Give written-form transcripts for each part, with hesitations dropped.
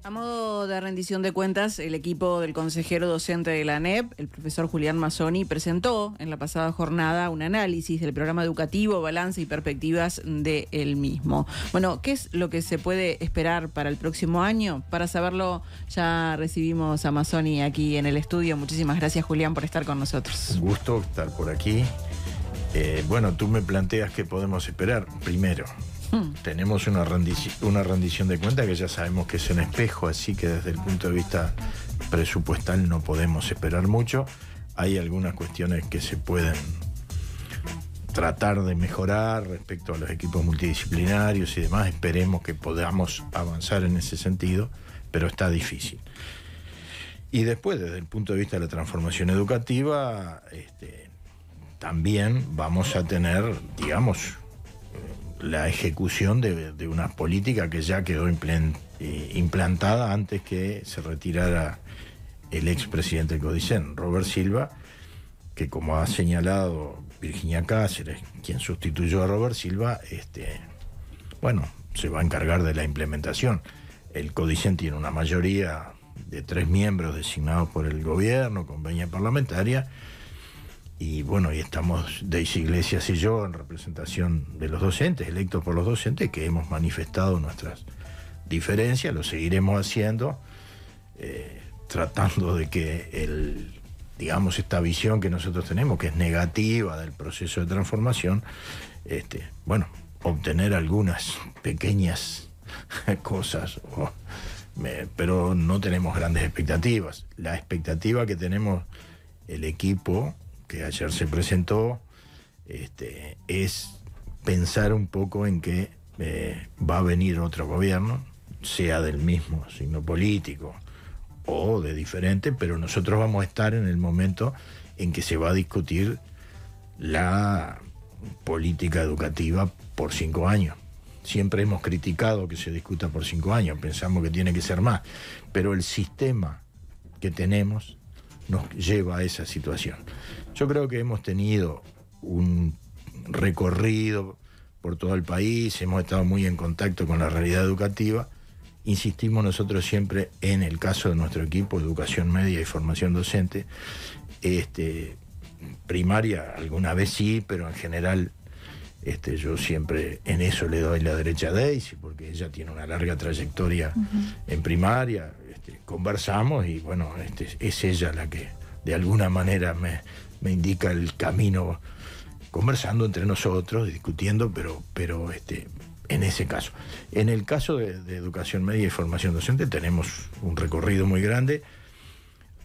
A modo de rendición de cuentas, el equipo del consejero docente de la ANEP, el profesor Julián Mazzoni, presentó en la pasada jornada un análisis del programa educativo, balance y perspectivas del mismo. Bueno, ¿qué es lo que se puede esperar para el próximo año? Para saberlo, ya recibimos a Mazzoni aquí en el estudio. Muchísimas gracias, Julián, por estar con nosotros. Un gusto estar por aquí. Bueno, tú me planteas qué podemos esperar. Primero, tenemos una rendición de cuentas que ya sabemos que es un espejo, así que desde el punto de vista presupuestal no podemos esperar mucho. Hay algunas cuestiones que se pueden tratar de mejorar respecto a los equipos multidisciplinarios y demás. Esperemos que podamos avanzar en ese sentido, pero está difícil. Y después, desde el punto de vista de la transformación educativa, también vamos a tener, digamos, la ejecución de una política que ya quedó implantada antes que se retirara el expresidente del CODICEN, Robert Silva, que, como ha señalado Virginia Cáceres, quien sustituyó a Robert Silva, se va a encargar de la implementación. El CODICEN tiene una mayoría de 3 miembros designados por el gobierno, con venia parlamentaria, y bueno, y estamos Daisy Iglesias y yo en representación de los docentes, electos por los docentes, que hemos manifestado nuestras diferencias, lo seguiremos haciendo, tratando de que esta visión que nosotros tenemos, que es negativa del proceso de transformación, obtener algunas pequeñas cosas, pero no tenemos grandes expectativas. La expectativa que tenemos el equipo que ayer se presentó, es pensar un poco en que va a venir otro gobierno, sea del mismo signo político o de diferente, pero nosotros vamos a estar en el momento en que se va a discutir la política educativa por 5 años. Siempre hemos criticado que se discuta por 5 años, pensamos que tiene que ser más, pero el sistema que tenemos nos lleva a esa situación. Yo creo que hemos tenido un recorrido por todo el país, hemos estado muy en contacto con la realidad educativa. Insistimos nosotros siempre en el caso de nuestro equipo, educación media y formación docente. Primaria alguna vez sí, pero en general yo siempre en eso le doy la derecha a Daisy, porque ella tiene una larga trayectoria en primaria. Conversamos y bueno, es ella la que de alguna manera me indica el camino, conversando entre nosotros, discutiendo, pero en ese caso. En el caso de educación media y formación docente tenemos un recorrido muy grande.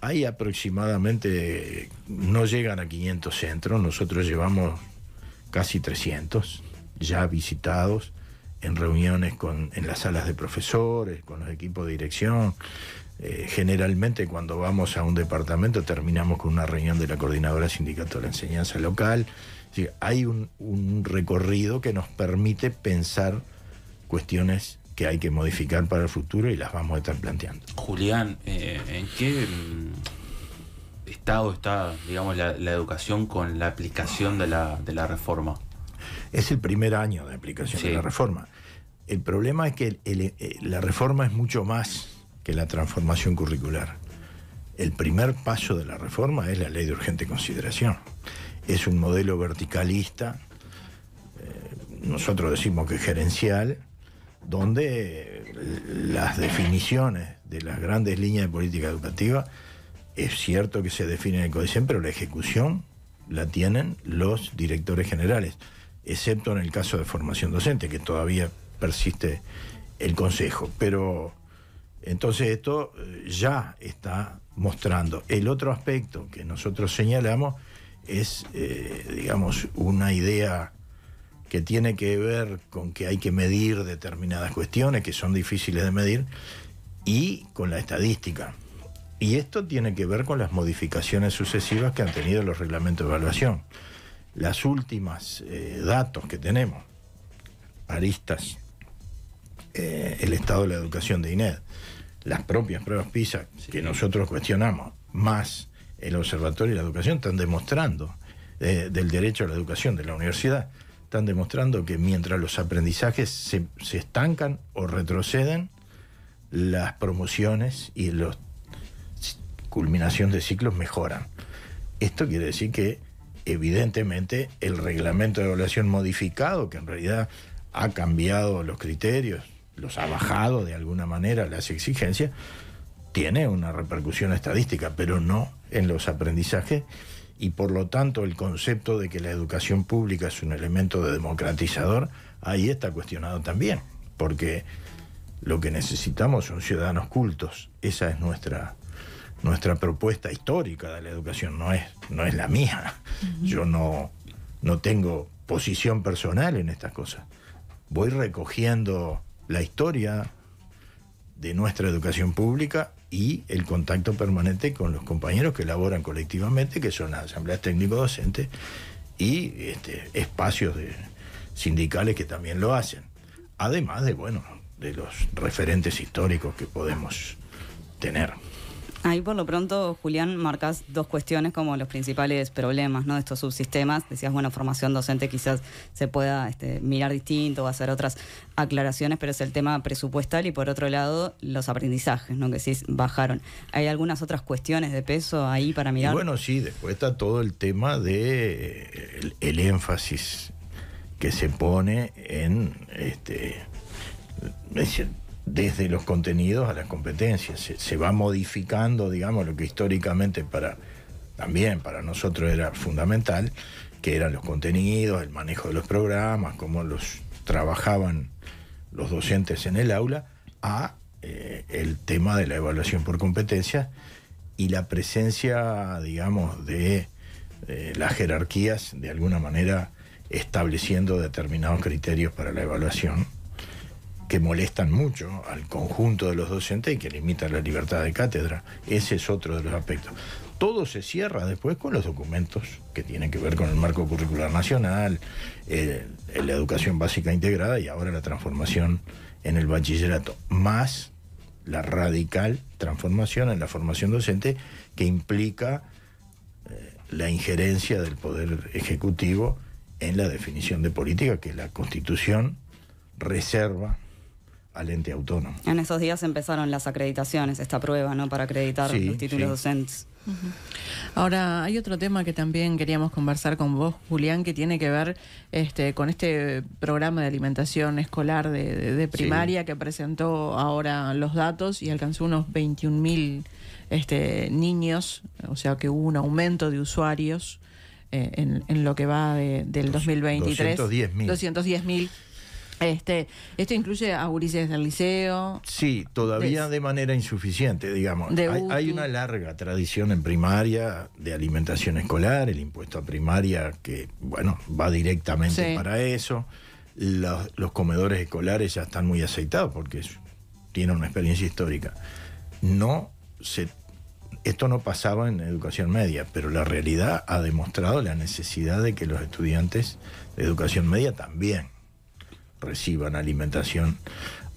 Hay aproximadamente, no llegan a 500 centros, nosotros llevamos casi 300 ya visitados, en reuniones en las salas de profesores, con los equipos de dirección. Generalmente cuando vamos a un departamento terminamos con una reunión de la Coordinadora Sindical de la Enseñanza Local. Sí, hay un recorrido que nos permite pensar cuestiones que hay que modificar para el futuro y las vamos a estar planteando. Julián, ¿en qué estado está, digamos, la educación con la aplicación de la reforma? Es el primer año de aplicación de la reforma. El problema es que la reforma es mucho más que la transformación curricular. El primer paso de la reforma es la ley de urgente consideración. Es un modelo verticalista, nosotros decimos que gerencial, donde las definiciones de las grandes líneas de política educativa, es cierto que se define en el CODICEN, pero la ejecución la tienen los directores generales, excepto en el caso de formación docente, que todavía persiste el Consejo. Pero entonces esto ya está mostrando. El otro aspecto que nosotros señalamos es, una idea que tiene que ver con que hay que medir determinadas cuestiones que son difíciles de medir, y con la estadística. Y esto tiene que ver con las modificaciones sucesivas que han tenido los reglamentos de evaluación. Las últimas datos que tenemos, aristas, el estado de la educación de INED, las propias pruebas PISA que nosotros cuestionamos, más el Observatorio de la Educación, están demostrando, del derecho a la educación de la universidad, están demostrando que mientras los aprendizajes se estancan o retroceden, las promociones y la culminación de ciclos mejoran. Esto quiere decir que evidentemente el reglamento de evaluación modificado, que en realidad ha cambiado los criterios, los ha bajado de alguna manera las exigencias, tiene una repercusión estadística, pero no en los aprendizajes, y por lo tanto el concepto de que la educación pública es un elemento de democratizador, ahí está cuestionado también, porque lo que necesitamos son ciudadanos cultos. Esa es nuestra propuesta histórica de la educación, no es la mía. Yo no tengo posición personal en estas cosas. Voy recogiendo la historia de nuestra educación pública y el contacto permanente con los compañeros que elaboran colectivamente, que son las asambleas técnico-docentes y espacios sindicales que también lo hacen. Además de los referentes históricos que podemos tener. Ahí por lo pronto, Julián, marcas dos cuestiones como los principales problemas, ¿no?, de estos subsistemas. Decías, formación docente quizás se pueda mirar distinto o hacer otras aclaraciones, pero es el tema presupuestal y por otro lado los aprendizajes, ¿no?, que sí bajaron. ¿Hay algunas otras cuestiones de peso ahí para mirar? Y sí, después está todo el tema de el énfasis que se pone en desde los contenidos a las competencias. Se va modificando, lo que históricamente para nosotros era fundamental, que eran los contenidos, el manejo de los programas, cómo los trabajaban los docentes en el aula, a el tema de la evaluación por competencias y la presencia, de las jerarquías, de alguna manera estableciendo determinados criterios para la evaluación, que molestan mucho al conjunto de los docentes y que limitan la libertad de cátedra. Ese es otro de los aspectos. Todo se cierra después con los documentos que tienen que ver con el marco curricular nacional, la educación básica integrada y ahora la transformación en el bachillerato, más la radical transformación en la formación docente que implica la injerencia del Poder Ejecutivo en la definición de política que la Constitución reserva al ente autónomo. En esos días empezaron las acreditaciones, esta prueba, ¿no?, para acreditar los títulos docentes. Ahora, hay otro tema que también queríamos conversar con vos, Julián, que tiene que ver con este programa de alimentación escolar de primaria que presentó ahora los datos y alcanzó unos 21.000 niños, o sea que hubo un aumento de usuarios en lo que va del 2023. 210.000. Esto incluye a gurises del liceo. Sí, todavía de manera insuficiente, Hay una larga tradición en primaria de alimentación escolar, el impuesto a primaria que, va directamente para eso. Los comedores escolares ya están muy aceitados porque tienen una experiencia histórica. Esto no pasaba en educación media, pero la realidad ha demostrado la necesidad de que los estudiantes de educación media también reciban alimentación.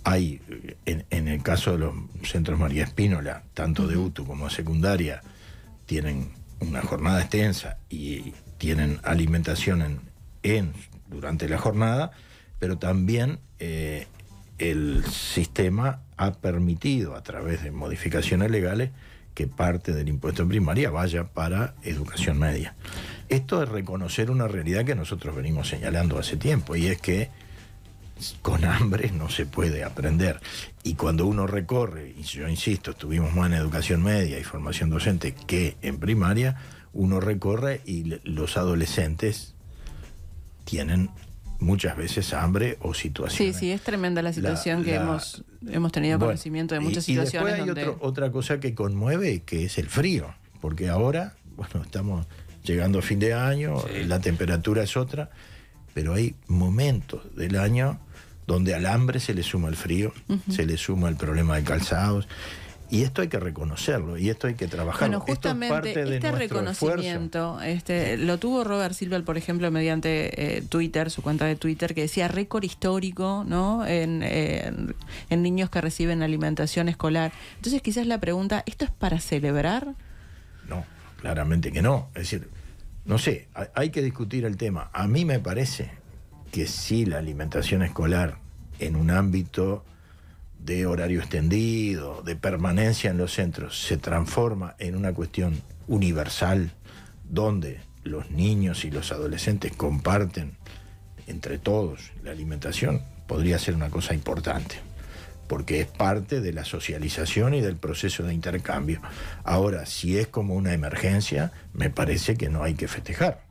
Hay, en el caso de los centros María Espínola, tanto de UTU como secundaria, tienen una jornada extensa y tienen alimentación durante la jornada, pero también el sistema ha permitido, a través de modificaciones legales, que parte del impuesto en primaria vaya para educación media. Esto es reconocer una realidad que nosotros venimos señalando hace tiempo, y es que con hambre no se puede aprender. Y cuando uno recorre, y yo insisto, estuvimos más en educación media y formación docente que en primaria, uno recorre y los adolescentes tienen muchas veces hambre o situaciones. Sí, es tremenda la situación que hemos tenido conocimiento de muchas situaciones. Y después hay otra cosa que conmueve, que es el frío, porque ahora, estamos llegando a fin de año, la temperatura es otra, pero hay momentos del año donde al hambre se le suma el frío, se le suma el problema de calzados, y esto hay que reconocerlo, y esto hay que trabajarlo. Bueno, justamente esto es parte de nuestro reconocimiento lo tuvo Robert Silva, por ejemplo, mediante Twitter, su cuenta de Twitter, que decía récord histórico, ¿no?, en niños que reciben alimentación escolar. Entonces quizás la pregunta, ¿esto es para celebrar? No, claramente que no. Es decir, no sé, hay que discutir el tema. A mí me parece que sí, la alimentación escolar en un ámbito de horario extendido, de permanencia en los centros, se transforma en una cuestión universal, donde los niños y los adolescentes comparten entre todos la alimentación, podría ser una cosa importante, porque es parte de la socialización y del proceso de intercambio. Ahora, si es como una emergencia, me parece que no hay que festejar.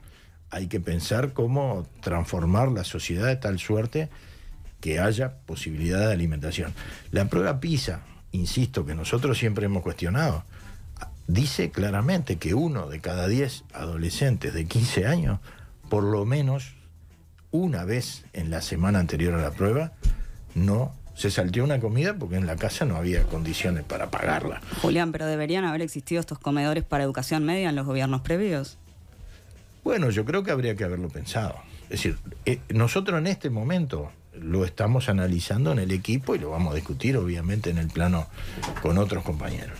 Hay que pensar cómo transformar la sociedad de tal suerte que haya posibilidad de alimentación. La prueba PISA, insisto, que nosotros siempre hemos cuestionado, dice claramente que 1 de cada 10 adolescentes de 15 años, por lo menos una vez en la semana anterior a la prueba, no se salteó una comida porque en la casa no había condiciones para pagarla. Julián, ¿pero deberían haber existido estos comedores para educación media en los gobiernos previos? Bueno, yo creo que habría que haberlo pensado. Es decir, nosotros en este momento lo estamos analizando en el equipo y lo vamos a discutir, obviamente, en el plano con otros compañeros.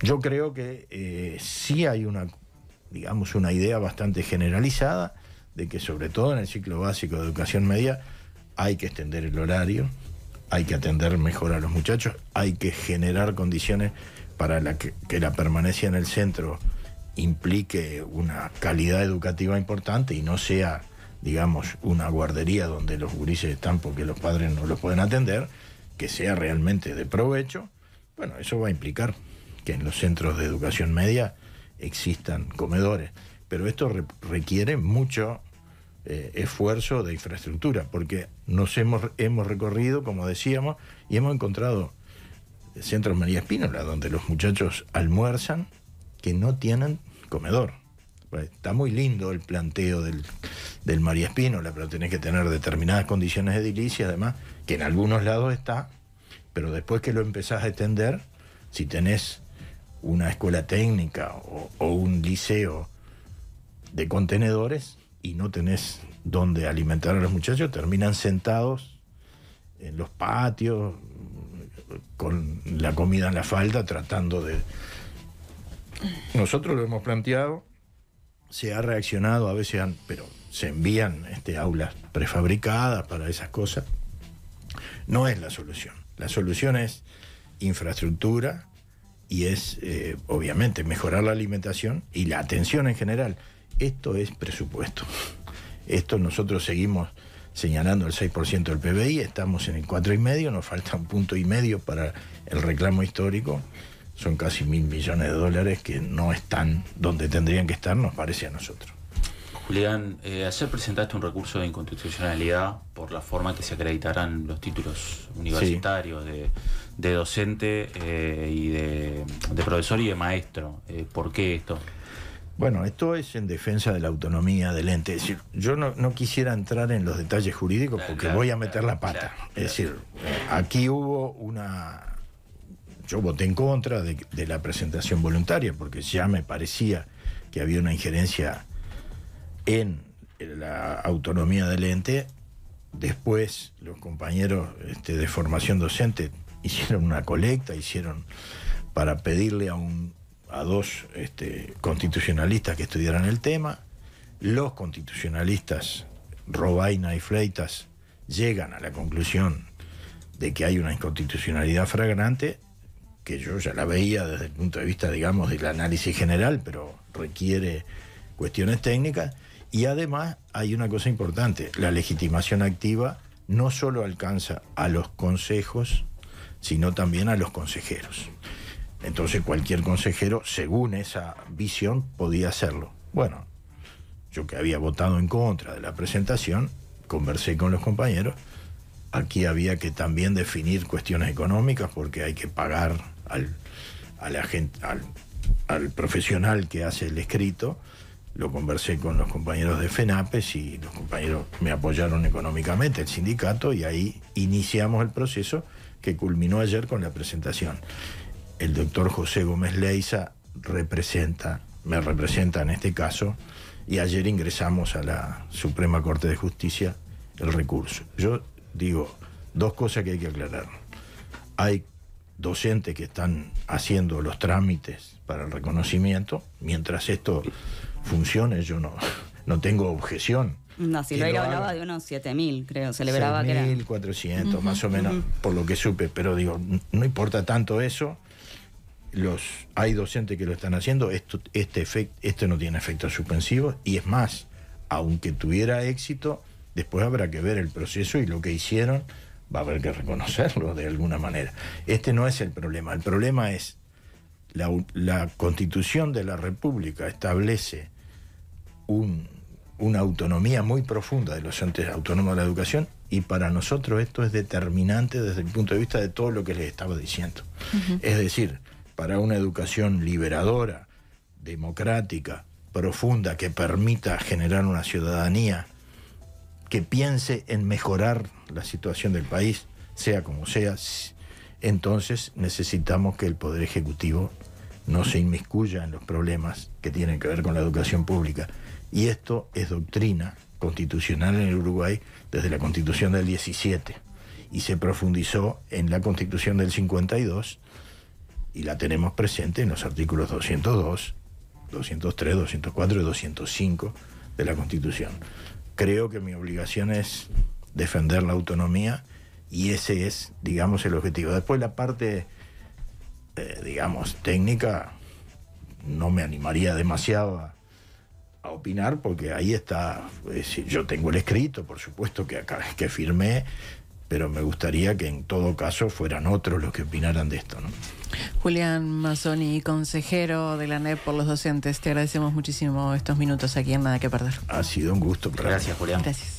Yo creo que sí hay una idea bastante generalizada de que, sobre todo en el ciclo básico de educación media, hay que extender el horario, hay que atender mejor a los muchachos, hay que generar condiciones para que la permanencia en el centro implique una calidad educativa importante y no sea, digamos, una guardería donde los gurises están porque los padres no los pueden atender, que sea realmente de provecho. Bueno, eso va a implicar que en los centros de educación media existan comedores, pero esto requiere mucho esfuerzo de infraestructura, porque nos hemos recorrido, como decíamos, y hemos encontrado centros María Espínola, donde los muchachos almuerzan, que no tienen comedor. Está muy lindo el planteo del María Espínola, pero tenés que tener determinadas condiciones edilicias, además, que en algunos lados está, pero después que lo empezás a extender, si tenés una escuela técnica o un liceo de contenedores y no tenés donde alimentar a los muchachos, terminan sentados en los patios con la comida en la falda, tratando de... Nosotros lo hemos planteado, se ha reaccionado, a veces pero se envían aulas prefabricadas para esas cosas. No es la solución. La solución es infraestructura y es, obviamente, mejorar la alimentación y la atención en general. Esto es presupuesto. Esto nosotros seguimos señalando el 6% del PBI, estamos en el 4,5%, nos falta 1,5 puntos para el reclamo histórico. Son casi $1.000 millones que no están donde tendrían que estar, nos parece a nosotros. Julián, ayer presentaste un recurso de inconstitucionalidad por la forma que se acreditaran los títulos universitarios de docente y de profesor y de maestro. ¿Por qué esto? Bueno, esto es en defensa de la autonomía del ente. Es decir, yo no quisiera entrar en los detalles jurídicos porque voy a meter la pata. Es decir, aquí hubo yo voté en contra de la presentación voluntaria porque ya me parecía que había una injerencia en la autonomía del ente. Después los compañeros de formación docente hicieron una colecta, para pedirle a dos constitucionalistas que estudiaran el tema. Los constitucionalistas Robaina y Freitas llegan a la conclusión de que hay una inconstitucionalidad flagrante, que yo ya la veía desde el punto de vista, digamos, del análisis general, pero requiere cuestiones técnicas. Y además hay una cosa importante: la legitimación activa no solo alcanza a los consejos, sino también a los consejeros. Entonces cualquier consejero, según esa visión, podía hacerlo. Bueno, yo que había votado en contra de la presentación, conversé con los compañeros. Aquí había que también definir cuestiones económicas porque hay que pagar al profesional que hace el escrito. Lo conversé con los compañeros de FENAPES y los compañeros me apoyaron económicamente, el sindicato, y ahí iniciamos el proceso que culminó ayer con la presentación. El doctor José Gómez Leiza me representa en este caso, y ayer ingresamos a la Suprema Corte de Justicia el recurso. Yo digo dos cosas que hay que aclarar. Hay docentes que están haciendo los trámites para el reconocimiento. Mientras esto funcione, yo no tengo objeción No, Silveira hablaba de unos 7.000, creo, celebraba que era 6.400, más o menos, por lo que supe, pero digo, no importa tanto eso, hay docentes que lo están haciendo, esto no tiene efectos suspensivos, y es más, aunque tuviera éxito, después habrá que ver el proceso y lo que hicieron, va a haber que reconocerlo de alguna manera. Este no es el problema es la Constitución de la República establece una autonomía muy profunda de los entes autónomos de la educación, y para nosotros esto es determinante desde el punto de vista de todo lo que les estaba diciendo. Es decir, para una educación liberadora, democrática, profunda, que permita generar una ciudadanía que piense en mejorar la situación del país, sea como sea, entonces necesitamos que el Poder Ejecutivo no se inmiscuya en los problemas que tienen que ver con la educación pública. Y esto es doctrina constitucional en el Uruguay desde la Constitución del 17, y se profundizó en la Constitución del 52, y la tenemos presente en los artículos 202, 203, 204 y 205 de la Constitución. Creo que mi obligación es defender la autonomía, y ese es, digamos, el objetivo. Después la parte, digamos, técnica, no me animaría demasiado a opinar, porque ahí está, yo tengo el escrito, por supuesto que firmé, pero me gustaría que en todo caso fueran otros los que opinaran de esto, ¿no? Julián Mazzoni, consejero de la ANEP por los docentes, te agradecemos muchísimo estos minutos aquí en Nada que Perder. Ha sido un gusto. Gracias, Julián. Gracias.